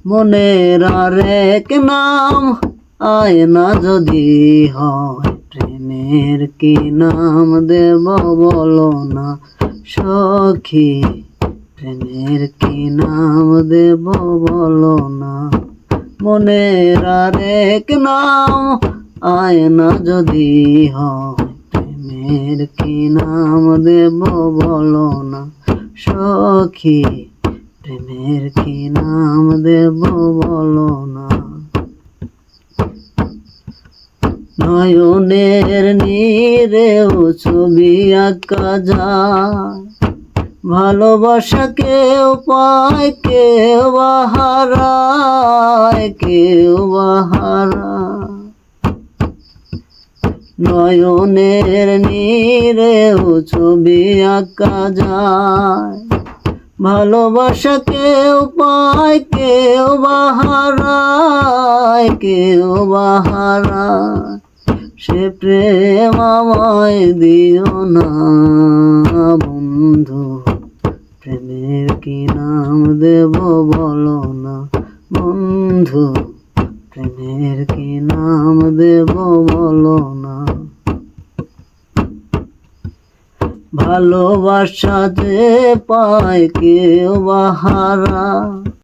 মনের আরেক নাম আয়না যদি হয়, প্রেমের কি নাম দেব বলো না সখী, প্রেমের কি নাম দেব বলো না। মনের আরেক নাম আয়না যদি হয়, প্রেমের কি নাম দেব বলো না সখী, প্রেমের কি নাম দেব বলো না। নয়নের নীরেও ছবি আঁকা যায়, ভালোবাসা কেউ পায় কেউ হারায়, কেউ হারায়। নয়নের নীরেও ছবি আঁকা যায়, ভালোবাসা কেউ পায় কেউ হারায়, কেউ হারায়। সে প্রেম আমায় দিও না বন্ধু, প্রেমের কি নাম দেব বলো না বন্ধু, প্রেমের কি নাম দেব বলো না। ভালোবাসা যে পায় কেউ হারায়,